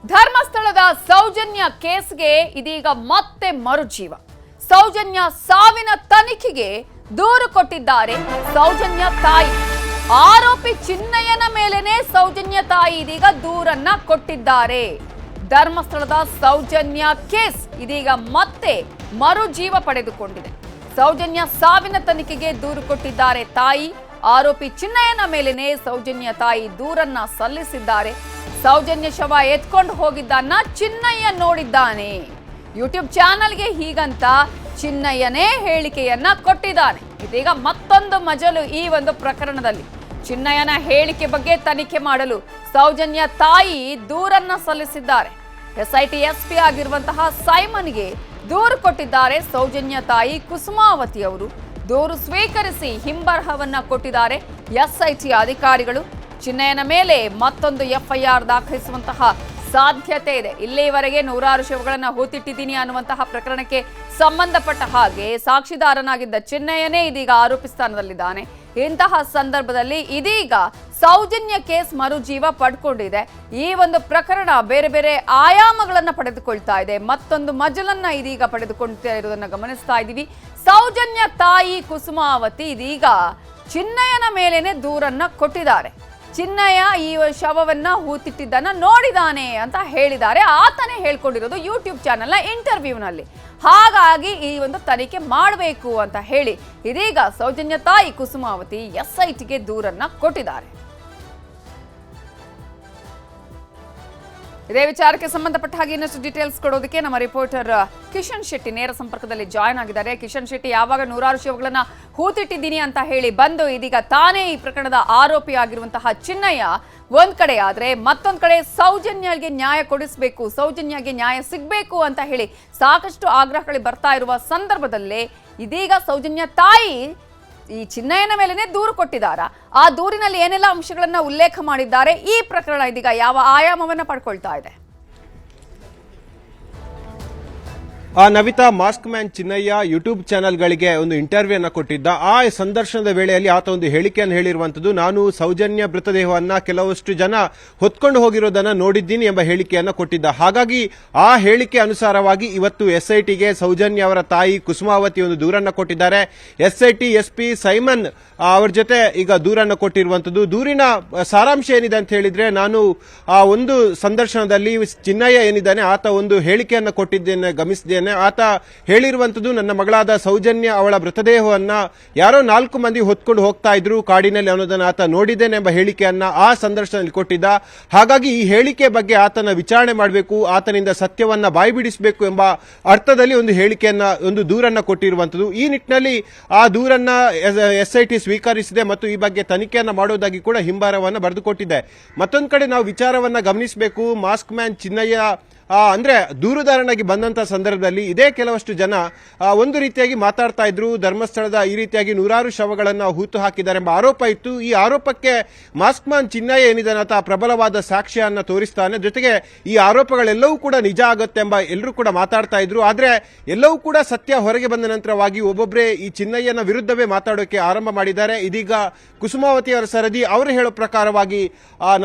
ಧರ್ಮಸ್ಥಳದ ಸೌಜನ್ಯ ಕೇಸ್ಗೆ ಇದೀಗ ಮತ್ತೆ ಮರುಜೀವ. ಸೌಜನ್ಯ ಸಾವಿನ ತನಿಖೆಗೆ ದೂರು ಕೊಟ್ಟಿದ್ದಾರೆ ಸೌಜನ್ಯ ತಾಯಿ. ಆರೋಪಿ ಚಿನ್ನಯ್ಯನ ಮೇಲೇನೆ ಸೌಜನ್ಯ ತಾಯಿ ಇದೀಗ ದೂರನ್ನ ಕೊಟ್ಟಿದ್ದಾರೆ. ಧರ್ಮಸ್ಥಳದ ಸೌಜನ್ಯ ಕೇಸ್ ಇದೀಗ ಮತ್ತೆ ಮರುಜೀವ ಪಡೆದುಕೊಂಡಿದೆ. ಸೌಜನ್ಯ ಸಾವಿನ ತನಿಖೆಗೆ ದೂರು ಕೊಟ್ಟಿದ್ದಾರೆ ತಾಯಿ. ಆರೋಪಿ ಚಿನ್ನಯ್ಯನ ಮೇಲೇನೆ ಸೌಜನ್ಯ ತಾಯಿ ದೂರನ್ನ ಸಲ್ಲಿಸಿದ್ದಾರೆ. ಸೌಜನ್ಯ ಶವ ಎತ್ಕೊಂಡು ಹೋಗಿದ್ದನ್ನ ಚಿನ್ನಯ್ಯ ನೋಡಿದ್ದಾನೆ. ಯೂಟ್ಯೂಬ್ ಚಾನಲ್ಗೆ ಹೀಗಂತ ಚಿನ್ನಯ್ಯನೇ ಹೇಳಿಕೆಯನ್ನ ಕೊಟ್ಟಿದ್ದಾನೆ. ಇದೀಗ ಮತ್ತೊಂದು ಮಜಲು ಈ ಒಂದು ಪ್ರಕರಣದಲ್ಲಿ. ಚಿನ್ನಯ್ಯನ ಹೇಳಿಕೆ ಬಗ್ಗೆ ತನಿಖೆ ಮಾಡಲು ಸೌಜನ್ಯ ತಾಯಿ ದೂರನ್ನ ಸಲ್ಲಿಸಿದ್ದಾರೆ. ಎಸ್ಐಟಿ ಎಸ್ಪಿ ಆಗಿರುವಂತಹ ಸೈಮನ್ಗೆ ದೂರು ಕೊಟ್ಟಿದ್ದಾರೆ ಸೌಜನ್ಯ ತಾಯಿ ಕುಸುಮಾವತಿ ಅವರು. ದೂರು ಸ್ವೀಕರಿಸಿ ಹಿಂಬರಹವನ್ನ ಕೊಟ್ಟಿದ್ದಾರೆ ಎಸ್ಐಟಿ ಅಧಿಕಾರಿಗಳು. ಚಿನ್ನಯ್ಯನ ಮೇಲೆ ಮತ್ತೊಂದು ಎಫ್ಐಆರ್ ದಾಖಲಿಸುವಂತಹ ಸಾಧ್ಯತೆ ಇದೆ. ಇಲ್ಲಿಯವರೆಗೆ ನೂರಾರು ಶವಗಳನ್ನ ಹೂತಿಟ್ಟಿದ್ದೀನಿ ಅನ್ನುವಂತಹ ಪ್ರಕರಣಕ್ಕೆ ಸಂಬಂಧಪಟ್ಟ ಹಾಗೆ ಸಾಕ್ಷಿದಾರನಾಗಿದ್ದ ಚಿನ್ನಯ್ಯನೇ ಇದೀಗ ಆರೋಪಿ ಸ್ಥಾನದಲ್ಲಿದ್ದಾನೆ. ಇಂತಹ ಸಂದರ್ಭದಲ್ಲಿ ಇದೀಗ ಸೌಜನ್ಯ ಕೇಸ್ ಮರುಜೀವ ಪಡ್ಕೊಂಡಿದೆ. ಈ ಒಂದು ಪ್ರಕರಣ ಬೇರೆ ಬೇರೆ ಆಯಾಮಗಳನ್ನ ಪಡೆದುಕೊಳ್ತಾ ಇದೆ. ಮತ್ತೊಂದು ಮಜಲನ್ನ ಇದೀಗ ಪಡೆದುಕೊಳ್ತಾ ಇರುವುದನ್ನು ಗಮನಿಸ್ತಾ ಇದ್ದೀವಿ. ಸೌಜನ್ಯ ತಾಯಿ ಕುಸುಮಾವತಿ ಇದೀಗ ಚಿನ್ನಯ್ಯನ ಮೇಲೇನೆ ದೂರನ್ನ ಕೊಟ್ಟಿದ್ದಾರೆ. ಚಿನ್ನಯ್ಯ ಈ ಶವವನ್ನ ಹೂತಿಟ್ಟಿದ್ದನ್ನ ನೋಡಿದಾನೆ ಅಂತ ಹೇಳಿದ್ದಾರೆ. ಆತನೇ ಹೇಳ್ಕೊಂಡಿರೋದು ಯೂಟ್ಯೂಬ್ ಚಾನೆಲ್ನ ಇಂಟರ್ವ್ಯೂನಲ್ಲಿ. ಹಾಗಾಗಿ ಈ ಒಂದು ತನಿಖೆ ಮಾಡಬೇಕು ಅಂತ ಹೇಳಿ ಇದೀಗ ಸೌಜನ್ಯ ತಾಯಿ ಕುಸುಮಾವತಿ ಎಸ್ಐಟಿಗೆ ದೂರನ್ನ ಕೊಟ್ಟಿದ್ದಾರೆ. ಇದೇ ವಿಚಾರಕ್ಕೆ ಸಂಬಂಧಪಟ್ಟ ಹಾಗೆ ಇನ್ನಷ್ಟು ಡೀಟೇಲ್ಸ್ ಕೊಡೋದಕ್ಕೆ ನಮ್ಮ ರಿಪೋರ್ಟರ್ ಕಿಶನ್ ಶೆಟ್ಟಿ ನೇರ ಸಂಪರ್ಕದಲ್ಲಿ ಜಾಯ್ನ್ ಆಗಿದ್ದಾರೆ. ಕಿಶನ್ ಶೆಟ್ಟಿ, ಯಾವಾಗ ನೂರಾರು ಶವಗಳನ್ನ ಹೂತಿಟ್ಟಿದ್ದೀನಿ ಅಂತ ಹೇಳಿ ಬಂದು ಇದೀಗ ತಾನೇ ಈ ಪ್ರಕರಣದ ಆರೋಪಿ ಆಗಿರುವಂತಹ ಚಿನ್ನಯ್ಯ ಒಂದ್ ಕಡೆ ಆದ್ರೆ, ಮತ್ತೊಂದ್ ಕಡೆ ಸೌಜನ್ಯಗೆ ನ್ಯಾಯ ಕೊಡಿಸಬೇಕು, ಸೌಜನ್ಯಗೆ ನ್ಯಾಯ ಸಿಗ್ಬೇಕು ಅಂತ ಹೇಳಿ ಸಾಕಷ್ಟು ಆಗ್ರಹಗಳು ಬರ್ತಾ ಇರುವ ಸಂದರ್ಭದಲ್ಲೇ ಇದೀಗ ಸೌಜನ್ಯ ತಾಯಿ ಈ ಚಿನ್ನಯ್ಯನ ಮೇಲೇನೆ ದೂರು ಕೊಟ್ಟಿದ್ದಾರ. ಆ ದೂರಿನಲ್ಲಿ ಏನೆಲ್ಲ ಅಂಶಗಳನ್ನ ಉಲ್ಲೇಖ ಮಾಡಿದ್ದಾರೆ, ಈ ಪ್ರಕರಣ ಇದೀಗ ಯಾವ ಆಯಾಮವನ್ನ ಪಡ್ಕೊಳ್ತಾ ಇದೆ? Navitha, mask man Chinnayya YouTube ಚಾನೆಲ್ಗಳಿಗೆ ಒಂದು ಇಂಟರ್ವ್ಯೂ ಅನ್ನ ಕೊಟ್ಟಿದ್ದ. ಆ ಸಂದರ್ಶನದ ವೇಳೆಯಲ್ಲಿ ಆತ ಒಂದು ಹೇಳಿಕೆಯನ್ನು ಹೇಳಿರುವಂತದ್ದು, ನಾನು ಸೌಜನ್ಯ ಮೃತದೇಹವನ್ನ ಕೆಲವಷ್ಟು ಜನ ಹೊತ್ಕೊಂಡು ಹೋಗಿರೋದನ್ನ ನೋಡಿದ್ದೀನಿ ಎಂಬ ಹೇಳಿಕೆಯನ್ನ ಕೊಟ್ಟಿದ್ದ. ಹಾಗಾಗಿ ಆ ಹೇಳಿಕೆ ಅನುಸಾರವಾಗಿ ಇವತ್ತು ಎಸ್ಐಟಿಗೆ ಸೌಜನ್ಯ ಅವರ ತಾಯಿ ಕುಸುಮಾವತಿ ಒಂದು ದೂರನ್ನ ಕೊಟ್ಟಿದ್ದಾರೆ. ಎಸ್ಐಟಿ ಎಸ್ಪಿ ಸೈಮನ್ ಅವರ ಜೊತೆ ಈಗ ದೂರನ್ನ ಕೊಟ್ಟಿರುವಂತದ್ದು. ದೂರಿನ ಸಾರಾಂಶ ಏನಿದೆ ಅಂತ ಹೇಳಿದ್ರೆ, ನಾನು ಆ ಒಂದು ಸಂದರ್ಶನದಲ್ಲಿ ಚಿನ್ನಯ್ಯ ಏನಿದ್ದಾನೆ ಆತ ಒಂದು ಹೇಳಿಕೆಯನ್ನ ಕೊಟ್ಟಿದ್ದೇನೆ, ಗಮನಿಸಿದ್ದೇನೆ. ಆತ ಹೇಳಿರುವಂತದ್ದು, ನನ್ನ ಮಗಳಾದ ಸೌಜನ್ಯ ಅವಳ ಮೃತದೇಹವನ್ನ ಯಾರೋ 4 ಮಂದಿ ಹೊತ್ಕೊಂಡು ಹೋಗ್ತಾ ಇದ್ರು ಕಾಡಿನಲ್ಲಿ ಅನ್ನೋದನ್ನ ಆತ ನೋಡಿದ್ದೇನೆ ಎಂಬ ಹೇಳಿಕೆಯನ್ನ ಆ ಸಂದರ್ಶನದಲ್ಲಿ ಕೊಟ್ಟಿದ್ದ. ಹಾಗಾಗಿ ಈ ಹೇಳಿಕೆ ಬಗ್ಗೆ ಆತನ ವಿಚಾರಣೆ ಮಾಡಬೇಕು, ಆತನಿಂದ ಸತ್ಯವನ್ನ ಬಾಯ್ಬಿಡಿಸಬೇಕು ಎಂಬ ಅರ್ಥದಲ್ಲಿ ಒಂದು ಹೇಳಿಕೆಯನ್ನ, ಒಂದು ದೂರನ್ನ ಕೊಟ್ಟಿರುವಂತದ್ದು. ಈ ನಿಟ್ಟಿನಲ್ಲಿ ಆ ದೂರನ್ನ ಎಸ್ಐಟಿ ಸ್ವೀಕರಿಸಿದೆ ಮತ್ತು ಈ ಬಗ್ಗೆ ತನಿಖೆಯನ್ನ ಮಾಡೋದಾಗಿ ಕೂಡ ಹಿಂಬಾರವನ್ನ ಬರೆದುಕೊಟ್ಟಿದೆ. ಮತ್ತೊಂದು ಕಡೆ ನಾವು ವಿಚಾರವನ್ನ ಗಮನಿಸಬೇಕು. ಮಾಸ್ಕ್ ಮ್ಯಾನ್ ಚಿನ್ನಯ್ಯ ಅಂದ್ರೆ ದೂರುದಾರನಾಗಿ ಬಂದಂತ ಸಂದರ್ಭದಲ್ಲಿ ಇದೇ ಕೆಲವಷ್ಟು ಜನ ಒಂದು ರೀತಿಯಾಗಿ ಮಾತಾಡ್ತಾ ಇದ್ರು. ಧರ್ಮಸ್ಥಳದ ಈ ರೀತಿಯಾಗಿ ನೂರಾರು ಶವಗಳನ್ನ ಹೂತು ಹಾಕಿದ್ದಾರೆ ಎಂಬ ಆರೋಪ ಇತ್ತು. ಈ ಆರೋಪಕ್ಕೆ ಮಾಸ್ಕ್ ಮ್ಯಾನ್ ಚಿನ್ನಯ್ಯ ಏನಿದ್ದಾನೆ ಆತ ಪ್ರಬಲವಾದ ಸಾಕ್ಷ್ಯವನ್ನ ತೋರಿಸ್ತಾನೆ. ಜೊತೆಗೆ ಈ ಆರೋಪಗಳೆಲ್ಲವೂ ಕೂಡ ನಿಜ ಆಗುತ್ತೆ ಎಂಬ ಎಲ್ಲರೂ ಕೂಡ ಮಾತಾಡ್ತಾ ಇದ್ರು. ಆದ್ರೆ ಎಲ್ಲವೂ ಕೂಡ ಸತ್ಯ ಹೊರಗೆ ಬಂದ ನಂತರವಾಗಿ ಒಬ್ಬೊಬ್ಬರೇ ಈ ಚಿನ್ನಯ್ಯನ ವಿರುದ್ಧವೇ ಮಾತಾಡೋಕೆ ಆರಂಭ ಮಾಡಿದ್ದಾರೆ. ಇದೀಗ ಕುಸುಮಾವತಿ ಅವರ ಸರದಿ ಅವರು ಹೇಳೋ ಪ್ರಕಾರವಾಗಿ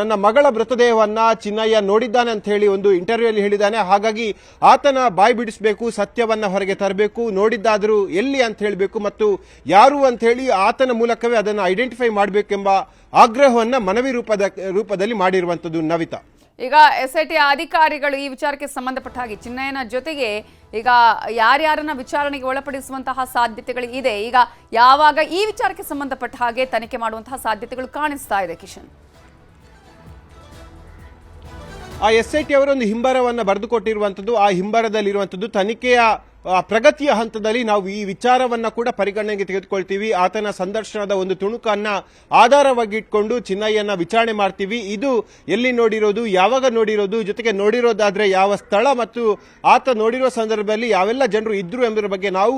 ನನ್ನ ಮಗಳ ಮೃತದೇಹವನ್ನ ಚಿನ್ನಯ್ಯ ನೋಡಿದ್ದಾನೆ ಅಂತ ಹೇಳಿ ಒಂದು ಇಂಟರ್ವ್ಯೂ ಅಲ್ಲಿ ಹೇಳಿದ್ದಾನೆ. ಹಾಗಾಗಿ ಆತನ ಬಾಯಿ ಬಿಡಿಸಬೇಕು, ಸತ್ಯವನ್ನ ಹೊರಗೆ ತರಬೇಕು, ನೋಡಿದ್ದಾದರೂ ಎಲ್ಲಿ ಅಂತ ಹೇಳಬೇಕು ಮತ್ತು ಯಾರು ಅಂತ ಹೇಳಿ ಆತನ ಮೂಲಕವೇ ಅದನ್ನು ಐಡೆಂಟಿಫೈ ಮಾಡಬೇಕೆಂಬ ಆಗ್ರಹವನ್ನ ಮನವಿ ರೂಪದಲ್ಲಿ ಮಾಡಿರುವಂತದ್ದು. ನವಿತಾ, ಈಗ ಎಸ್ಐಟಿ ಅಧಿಕಾರಿಗಳು ಈ ವಿಚಾರಕ್ಕೆ ಸಂಬಂಧಪಟ್ಟ ಹಾಗೆ ಚಿನ್ನಯ್ಯನ ಜೊತೆಗೆ ಈಗ ಯಾರ್ಯಾರನ್ನ ವಿಚಾರಣೆಗೆ ಒಳಪಡಿಸುವಂತಹ ಸಾಧ್ಯತೆಗಳು ಇದೆ, ಈಗ ಯಾವಾಗ ಈ ವಿಚಾರಕ್ಕೆ ಸಂಬಂಧಪಟ್ಟ ಹಾಗೆ ತನಿಖೆ ಮಾಡುವಂತಹ ಸಾಧ್ಯತೆಗಳು ಕಾಣಿಸ್ತಾ ಇದೆ? ಕಿಶನ್, ಆ ಎಸ್ಐಟಿ ಅವರೊಂದು ಹಿಂಬರವನ್ನ ಬರೆದುಕೊಟ್ಟಿರುವಂತದ್ದು. ಆ ಹಿಂಬರದಲ್ಲಿರುವಂತದ್ದು ತನಿಖೆಯ ಪ್ರಗತಿಯ ಹಂತದಲ್ಲಿ ನಾವು ಈ ವಿಚಾರವನ್ನ ಕೂಡ ಪರಿಗಣನೆಗೆ ತೆಗೆದುಕೊಳ್ತೀವಿ. ಆತನ ಸಂದರ್ಶನದ ಒಂದು ತುಣುಕನ್ನ ಆಧಾರವಾಗಿ ಇಟ್ಕೊಂಡು ಚಿನ್ನಯ್ಯನ ವಿಚಾರಣೆ ಮಾಡ್ತೀವಿ. ಇದು ಎಲ್ಲಿ ನೋಡಿರೋದು, ಯಾವಾಗ ನೋಡಿರೋದು, ಜೊತೆಗೆ ನೋಡಿರೋದಾದ್ರೆ ಯಾವ ಸ್ಥಳ ಮತ್ತು ಆತ ನೋಡಿರುವ ಸಂದರ್ಭದಲ್ಲಿ ಯಾವೆಲ್ಲ ಜನರು ಇದ್ರು ಎಂಬುದರ ಬಗ್ಗೆ ನಾವು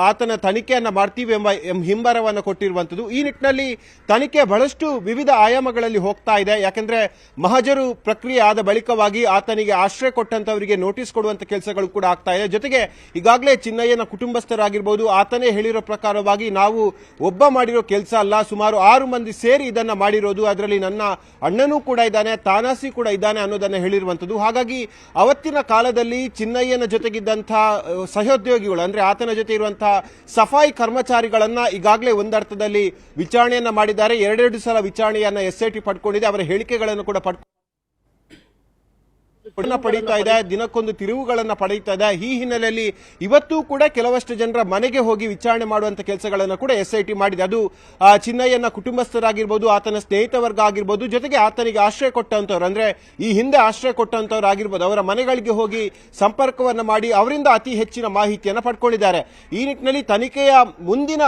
ಆತನ ತನಿಖೆಯನ್ನ ಮಾಡ್ತೀವಿ ಎಂಬ ಹಿಂಬರವನ್ನ ಕೊಟ್ಟಿರುವಂತದ್ದು. ಈ ನಿಟ್ಟಿನಲ್ಲಿ ತನಿಖೆ ಬಹಳಷ್ಟು ವಿವಿಧ ಆಯಾಮಗಳಲ್ಲಿ ಹೋಗ್ತಾ ಇದೆ. ಯಾಕೆಂದ್ರೆ ಮಹಜರು ಪ್ರಕ್ರಿಯೆ ಆದ ಬಳಿಕವಾಗಿ ಆತನಿಗೆ ಆಶ್ರಯ ಕೊಟ್ಟಂತವರಿಗೆ ನೋಟಿಸ್ ಕೊಡುವಂತ ಕೆಲಸಗಳು ಕೂಡ ಆಗ್ತಾ ಇದೆ. ಜೊತೆಗೆ ಈಗ ಈಗಾಗಲೇ ಚಿನ್ನಯ್ಯನ ಕುಟುಂಬಸ್ಥರಾಗಿರ್ಬೋದು ಆತನೇ ಹೇಳಿರೋ ಪ್ರಕಾರವಾಗಿ ನಾವು ಒಬ್ಬ ಮಾಡಿರೋ ಕೆಲಸ ಅಲ್ಲ, ಸುಮಾರು 6 ಮಂದಿ ಸೇರಿ ಇದನ್ನ ಮಾಡಿರೋದು, ಅದರಲ್ಲಿ ನನ್ನ ಅಣ್ಣನೂ ಕೂಡ ಇದ್ದಾನೆ, ತಾನಾಸಿ ಕೂಡ ಇದ್ದಾನೆ ಅನ್ನೋದನ್ನ ಹೇಳಿರುವಂತದ್ದು. ಹಾಗಾಗಿ ಅವತ್ತಿನ ಕಾಲದಲ್ಲಿ ಚಿನ್ನಯ್ಯನ ಜೊತೆಗಿದ್ದಂತಹ ಸಹೋದ್ಯೋಗಿಗಳು ಅಂದ್ರೆ ಆತನ ಜೊತೆ ಇರುವಂತಹ ಸಫಾಯಿ ಕರ್ಮಚಾರಿಗಳನ್ನ ಈಗಾಗಲೇ ಒಂದರ್ಥದಲ್ಲಿ ವಿಚಾರಣೆಯನ್ನ ಮಾಡಿದ್ದಾರೆ. 2 ಸಲ ವಿಚಾರಣೆಯನ್ನ ಎಸ್ಐಟಿ ಪಡ್ಕೊಂಡಿದೆ. ಅವರ ಹೇಳಿಕೆಗಳನ್ನು ಕೂಡ ಪಡೀತಾ ಇದೆ, ದಿನಕ್ಕೊಂದು ತಿರುವುಗಳನ್ನ ಪಡೆಯುತ್ತಾ ಇದೆ. ಈ ಹಿನ್ನೆಲೆಯಲ್ಲಿ ಇವತ್ತು ಕೂಡ ಕೆಲವಷ್ಟು ಜನರ ಮನೆಗೆ ಹೋಗಿ ವಿಚಾರಣೆ ಮಾಡುವಂತ ಕೆಲಸಗಳನ್ನು ಕೂಡ ಎಸ್ಐಟಿ ಮಾಡಿದೆ. ಅದು ಚಿನ್ನಯ್ಯನ ಕುಟುಂಬಸ್ಥರಾಗಿರ್ಬೋದು, ಆತನ ಸ್ನೇಹಿತ ವರ್ಗ ಆಗಿರ್ಬೋದು, ಜೊತೆಗೆ ಆತನಿಗೆ ಆಶ್ರಯ ಕೊಟ್ಟಂತವ್ರು ಅಂದ್ರೆ ಈ ಹಿಂದೆ ಆಶ್ರಯ ಕೊಟ್ಟಂತವ್ರು ಆಗಿರ್ಬೋದು, ಅವರ ಮನೆಗಳಿಗೆ ಹೋಗಿ ಸಂಪರ್ಕವನ್ನ ಮಾಡಿ ಅವರಿಂದ ಅತಿ ಹೆಚ್ಚಿನ ಮಾಹಿತಿಯನ್ನು ಪಡ್ಕೊಂಡಿದ್ದಾರೆ. ಈ ನಿಟ್ಟಿನಲ್ಲಿ ತನಿಖೆಯ ಮುಂದಿನ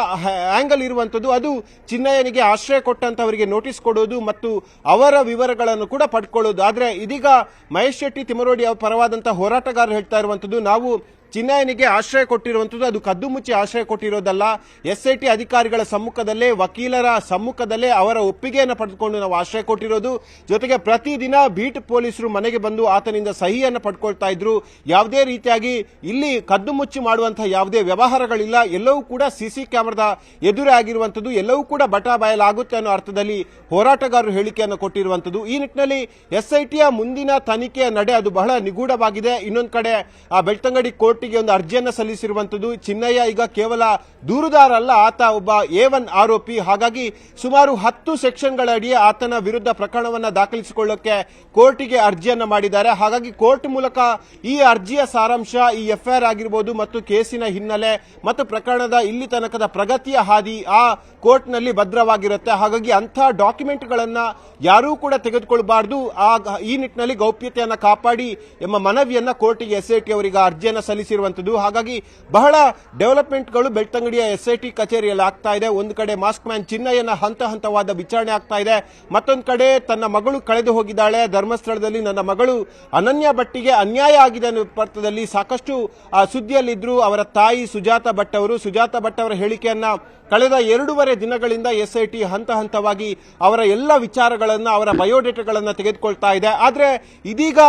ಆಂಗಲ್ ಇರುವಂತದ್ದು ಅದು ಚಿನ್ನಯ್ಯನಿಗೆ ಆಶ್ರಯ ಕೊಟ್ಟಂತವರಿಗೆ ನೋಟಿಸ್ ಕೊಡೋದು ಮತ್ತು ಅವರ ವಿವರಗಳನ್ನು ಕೂಡ ಪಡ್ಕೊಳ್ಳೋದು. ಆದ್ರೆ ಇದೀಗ ಮಹೇಶ್ ಶೆಟ್ಟಿ ತಿಮರೋಡಿ ಅವರ ಪರವಾದಂತಹ ಹೋರಾಟಗಾರರು ಹೇಳ್ತಾ ಇರುವಂತದ್ದು, ನಾವು ಚಿನ್ನಯ್ಯನಿಗೆ ಆಶ್ರಯ ಕೊಟ್ಟಿರುವಂತದ್ದು ಅದು ಕದ್ದು ಮುಚ್ಚಿ ಆಶ್ರಯ ಕೊಟ್ಟಿರೋದಲ್ಲ, ಎಸ್ಐಟಿ ಅಧಿಕಾರಿಗಳ ಸಮ್ಮುಖದಲ್ಲೇ, ವಕೀಲರ ಸಮ್ಮುಖದಲ್ಲೇ ಅವರ ಒಪ್ಪಿಗೆಯನ್ನು ಪಡೆದುಕೊಂಡು ನಾವು ಆಶ್ರಯ ಕೊಟ್ಟಿರೋದು. ಜೊತೆಗೆ ಪ್ರತಿದಿನ ಬೀಟ್ ಪೊಲೀಸರು ಮನೆಗೆ ಬಂದು ಆತನಿಂದ ಸಹಿಯನ್ನು ಪಡ್ಕೊಳ್ತಾ ಇದ್ರು. ಯಾವುದೇ ರೀತಿಯಾಗಿ ಇಲ್ಲಿ ಕದ್ದು ಮುಚ್ಚಿ ಮಾಡುವಂತಹ ಯಾವುದೇ ವ್ಯವಹಾರಗಳಿಲ್ಲ, ಎಲ್ಲವೂ ಕೂಡ ಸಿಸಿ ಕ್ಯಾಮೆರಾದ ಎದುರೇ ಆಗಿರುವಂತದ್ದು, ಎಲ್ಲವೂ ಕೂಡ ಬಟಾಬಯಲಾಗುತ್ತೆ ಅನ್ನೋ ಅರ್ಥದಲ್ಲಿ ಹೋರಾಟಗಾರರು ಹೇಳಿಕೆಯನ್ನು ಕೊಟ್ಟಿರುವಂತದ್ದು. ಈ ನಿಟ್ಟಿನಲ್ಲಿ ಎಸ್ಐಟಿಯ ಮುಂದಿನ ತನಿಖೆಯ ನಡೆ ಅದು ಬಹಳ ನಿಗೂಢವಾಗಿದೆ. ಇನ್ನೊಂದು ಕಡೆ ಬೆಳ್ತಂಗಡಿ ಕೋರ್ಟ್ ಒಂದು ಅರ್ಜಿಯನ್ನು ಸಲ್ಲಿಸಿರುವಂತದ್ದು. ಚಿನ್ನಯ್ಯ ಈಗ ಕೇವಲ ದೂರುದಾರ ಅಲ್ಲ, ಆತ ಒಬ್ಬ A1 ಆರೋಪಿ. ಹಾಗಾಗಿ ಸುಮಾರು 10 ಸೆಕ್ಷನ್ಗಳ ಅಡಿಯಲ್ಲಿ ಆತನ ವಿರುದ್ಧ ಪ್ರಕರಣವನ್ನ ದಾಖಲಿಸಿಕೊಳ್ಳೋಕೆ ಕೋರ್ಟಿಗೆ ಅರ್ಜಿಯನ್ನ ಮಾಡಿದ್ದಾರೆ. ಹಾಗಾಗಿ ಕೋರ್ಟ್ ಮೂಲಕ ಈ ಅರ್ಜಿಯ ಸಾರಾಂಶ, ಈ FIR ಆಗಿರಬಹುದು ಮತ್ತು ಕೇಸಿನ ಹಿನ್ನೆಲೆ ಮತ್ತು ಪ್ರಕರಣದ ಇಲ್ಲಿ ತನಕದ ಪ್ರಗತಿಯ ಹಾದಿ ಆ ಕೋರ್ಟ್ನಲ್ಲಿ ಭದ್ರವಾಗಿರುತ್ತೆ. ಹಾಗಾಗಿ ಅಂಥ ಡಾಕ್ಯುಮೆಂಟ್ಗಳನ್ನ ಯಾರೂ ಕೂಡ ತೆಗೆದುಕೊಳ್ಳಬಾರದು, ಈ ನಿಟ್ಟಿನಲ್ಲಿ ಗೌಪ್ಯತೆಯನ್ನ ಕಾಪಾಡಿ ಎಂಬ ಮನವಿಯನ್ನ ಕೋರ್ಟಿಗೆ ಎಸ್ಐಟಿ ಅವರಿಗೆ ಅರ್ಜಿಯನ್ನ ಸಲ್ಲಿಸಿರುವಂತದ್ದು. ಹಾಗಾಗಿ ಬಹಳ ಡೆವಲಪ್ಮೆಂಟ್ಗಳು ಬೆಳ್ತಂಗಡಿಯ ಎಸ್ಐಟಿ ಕಚೇರಿಯಲ್ಲಿ ಆಗ್ತಾ ಇದೆ. ಒಂದು ಕಡೆ ಮಾಸ್ಕ್ ಮ್ಯಾನ್ ಚಿನ್ನಯ್ಯನ ಹಂತ ಹಂತವಾದ ವಿಚಾರಣೆ ಆಗ್ತಾ ಇದೆ, ಮತ್ತೊಂದು ಕಡೆ ತನ್ನ ಮಗಳು ಕಳೆದು ಹೋಗಿದ್ದಾಳೆ ಧರ್ಮಸ್ಥಳದಲ್ಲಿ, ನನ್ನ ಮಗಳು ಅನನ್ಯ ಭಟ್ಟಿಗೆ ಅನ್ಯಾಯ ಆಗಿದೆ ಅನ್ನೋ ಅರ್ಥದಲ್ಲಿ ಸಾಕಷ್ಟು ಸುದ್ದಿಯಲ್ಲಿದ್ರು ಅವರ ತಾಯಿ ಸುಜಾತ ಭಟ್ ಅವರು. ಸುಜಾತ ಭಟ್ ಅವರ ಹೇಳಿಕೆಯನ್ನ ಕಳೆದ 2.5 ದಿನಗಳಿಂದ ಎಸ್ಐಟಿ ಹಂತ ಹಂತವಾಗಿ ಅವರ ಎಲ್ಲ ವಿಚಾರಗಳನ್ನ, ಅವರ ಬಯೋಡೇಟಾಗಳನ್ನ ತೆಗೆದುಕೊಳ್ತಾ ಇದೆ. ಆದ್ರೆ ಇದೀಗ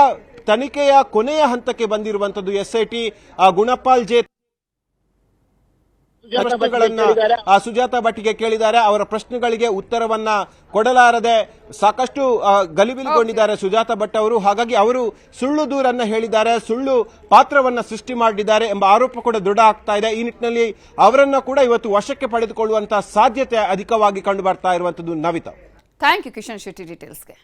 ತನಿಖೆಯ ಕೊನೆಯ ಹಂತಕ್ಕೆ ಬಂದಿರುವಂತದ್ದು ಎಸ್ಐಟಿ ಗುಣಪಾಲ್ ಜೆ ಪ್ರಶ್ನೆಗಳನ್ನ ಸುಜಾತ ಭಟ್ಟಿಗೆ ಕೇಳಿದ್ದಾರೆ. ಅವರ ಪ್ರಶ್ನೆಗಳಿಗೆ ಉತ್ತರವನ್ನ ಕೊಡಲಾರದೆ ಸಾಕಷ್ಟು ಗಲಿಬಿಲಿಗೊಂಡಿದ್ದಾರೆ ಸುಜಾತ ಭಟ್ ಅವರು. ಹಾಗಾಗಿ ಅವರು ಸುಳ್ಳು ದೂರನ್ನ ಹೇಳಿದ್ದಾರೆ, ಸುಳ್ಳು ಪಾತ್ರವನ್ನ ಸೃಷ್ಟಿ ಮಾಡಿದ್ದಾರೆ ಎಂಬ ಆರೋಪ ಕೂಡ ದೃಢ ಆಗ್ತಾ ಇದೆ. ಈ ನಿಟ್ಟಿನಲ್ಲಿ ಅವರನ್ನ ಕೂಡ ಇವತ್ತು ವಶಕ್ಕೆ ಪಡೆದುಕೊಳ್ಳುವಂತಹ ಸಾಧ್ಯತೆ ಅಧಿಕವಾಗಿ ಕಂಡು ಬರ್ತಾ ಇರುವಂತದ್ದು. Navitha, thank you Kishan Shetty ಡೀಟೇಲ್ಸ್ಗೆ.